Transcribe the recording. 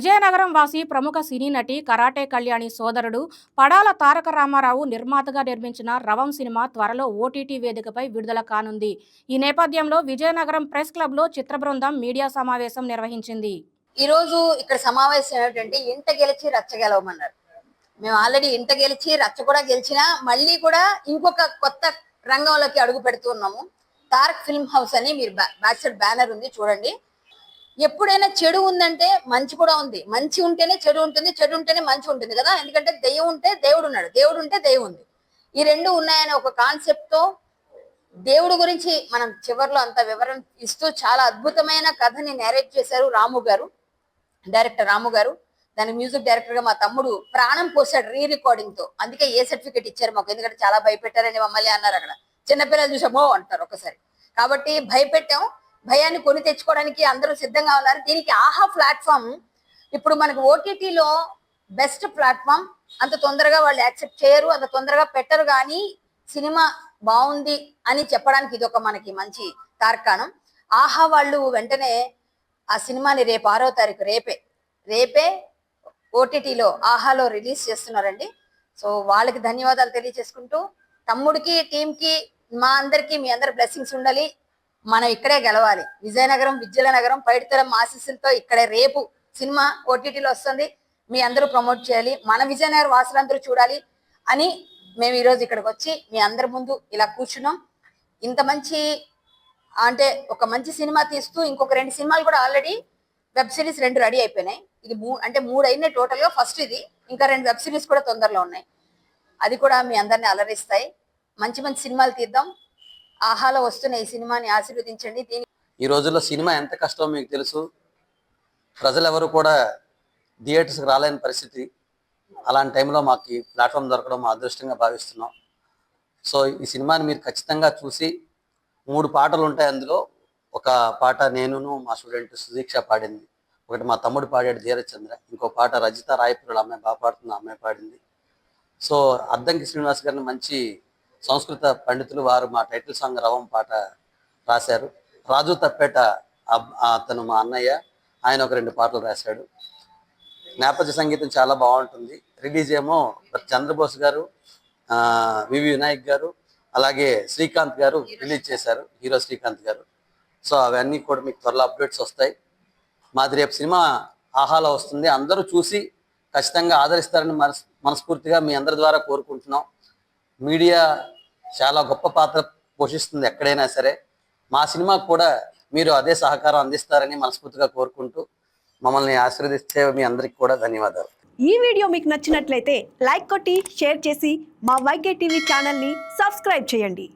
విజయనగరం వాసి ప్రముఖ సినీ నటి కరాటే కళ్యాణి సోదరుడు పడాల తారక రామారావు నిర్మాతగా నిర్మించిన రవం సినిమా త్వరలో ఓటీటీ వేదికపై విడుదల కానుంది. ఈ నేపథ్యంలో విజయనగరం ప్రెస్ క్లబ్లో చిత్ర బృందం మీడియా సమావేశం నిర్వహించింది. ఈ రోజు ఇక్కడ సమావేశం ఏంటంటే ఇంట గెలిచి రచ్చ గెలవమన్నారు. మేము ఆల్రెడీ ఇంట గెలిచి రచ్చ కూడా గెలిచినా మళ్ళీ కూడా ఇంకొక కొత్త రంగంలోకి అడుగు పెడుతున్నాము. తారక్ ఫిల్మ్ హౌస్ అని మీరు బ్యాక్ సైడ్ బ్యానర్ ఉంది చూడండి. ఎప్పుడైనా చెడు ఉందంటే మంచి కూడా ఉంది, మంచి ఉంటేనే చెడు ఉంటుంది, చెడు ఉంటేనే మంచి ఉంటుంది కదా. ఎందుకంటే దెయ్యం ఉంటే దేవుడు ఉన్నాడు, దేవుడు ఉంటే దెయ్యం ఉంది, ఈ రెండు ఉన్నాయనే ఒక కాన్సెప్ట్ తో దేవుడు గురించి మనం చివరిలో అంత వివరణ ఇస్తూ చాలా అద్భుతమైన కథని నేరేట్ చేశారు రాము గారు, డైరెక్టర్ రాము గారు. దాని మ్యూజిక్ డైరెక్టర్ గా మా తమ్ముడు ప్రాణం పోసాడు రీ రికార్డింగ్ తో. అందుకే ఏ సర్టిఫికేట్ ఇచ్చారు మాకు, ఎందుకంటే చాలా భయపెట్టారని మమ్మల్ని అన్నారు. అక్కడ చిన్నపిల్లలు చూసామో అంటారు ఒకసారి, కాబట్టి భయపెట్టాం. భయాన్ని కొని తెచ్చుకోవడానికి అందరూ సిద్ధంగా ఉన్నారు. దీనికి ఆహా ప్లాట్ఫామ్ ఇప్పుడు మనకు ఓటీటీలో బెస్ట్ ప్లాట్ఫామ్. అంత తొందరగా వాళ్ళు యాక్సెప్ట్ చేయరు, అంత తొందరగా పెట్టరు, కానీ సినిమా బాగుంది అని చెప్పడానికి ఇది ఒక మనకి మంచి తార్కాణం. ఆహా వాళ్ళు వెంటనే ఆ సినిమాని రేపు 6వ తారీఖు రేపే ఓటీటీలో ఆహాలో రిలీజ్ చేస్తున్నారండి. సో వాళ్ళకి ధన్యవాదాలు తెలియజేసుకుంటూ, తమ్ముడికి టీంకి మా అందరికి మీ అందరి బ్లెస్సింగ్స్ ఉండాలి. మనం ఇక్కడే గెలవాలి. విజయనగరం విద్యలనగరం పైడితరం ఆశీస్సులతో ఇక్కడే రేపు సినిమా ఓటీటీలో వస్తుంది. మీ అందరూ ప్రమోట్ చేయాలి, మన విజయనగరం వాసులందరూ చూడాలి అని మేము ఈరోజు ఇక్కడికి వచ్చి మీ అందరి ముందు ఇలా కూర్చున్నాం. ఇంత మంచి అంటే ఒక మంచి సినిమా తీస్తూ ఇంకొక 2 సినిమాలు కూడా ఆల్రెడీ వెబ్ సిరీస్ 2 రెడీ అయిపోయినాయి. ఇది 3 అయినాయి టోటల్ గా. ఫస్ట్ ఇది, ఇంకా 2 వెబ్ సిరీస్ కూడా తొందరలో ఉన్నాయి. అది కూడా మీ అందరిని అలరిస్తాయి. మంచి మంచి సినిమాలు తీద్దాం. ఆహాలో వస్తున్న ఈ సినిమాని ఆశీర్వదించండి. ఈ రోజుల్లో సినిమా ఎంత కష్టమో మీకు తెలుసు. ప్రజలు ఎవరు కూడా థియేటర్స్కి రాలేని పరిస్థితి. అలాంటి టైంలో మాకు ఈ ప్లాట్ఫామ్ దొరకడం మా అదృష్టంగా భావిస్తున్నాం. సో ఈ సినిమాని మీరు ఖచ్చితంగా చూసి, 3 పాటలు ఉంటాయి అందులో. ఒక పాట నేనును మా స్టూడెంట్ సుదీక్ష పాడింది, ఒకటి మా తమ్ముడు పాడాడు ధీరచంద్ర, ఇంకో పాట రజిత రాయపురుల అమ్మాయి బాగా పాడుతుంది, అమ్మాయి పాడింది. సో అద్దంకి శ్రీనివాస్ గారిని మంచి సంస్కృత పండితులు, వారు మా టైటిల్ సాంగ్ రవం పాట రాశారు. రాజు తప్పేట అతను మా అన్నయ్య, ఆయన ఒక 2 పాటలు రాశాడు. నేపథ్య సంగీతం చాలా బాగుంటుంది. రిలీజ్ ఏమో చంద్రబోస్ గారు, వివి వినాయక్ గారు, అలాగే శ్రీకాంత్ గారు రిలీజ్ చేశారు, హీరో శ్రీకాంత్ గారు. సో అవన్నీ కూడా మీకు త్వరలో అప్డేట్స్ వస్తాయి. మాది రేపు సినిమా ఆహాలో వస్తుంది. అందరూ చూసి ఖచ్చితంగా ఆదరిస్తారని మనస్ఫూర్తిగా మీ అందరి ద్వారా కోరుకుంటున్నాం. మీడియా చాలా గొప్ప పాత్ర పోషిస్తుంది ఎక్కడైనా సరే. మా సినిమాకు కూడా మీరు అదే సహకారం అందిస్తారని మనస్ఫూర్తిగా కోరుకుంటూ, మమ్మల్ని ఆశీర్వదిస్తే మీ అందరికి కూడా ధన్యవాదాలు. ఈ వీడియో మీకు నచ్చినట్లయితే లైక్ కొట్టి షేర్ చేసి మా వైకే టీవీ ఛానల్ని సబ్స్క్రైబ్ చేయండి.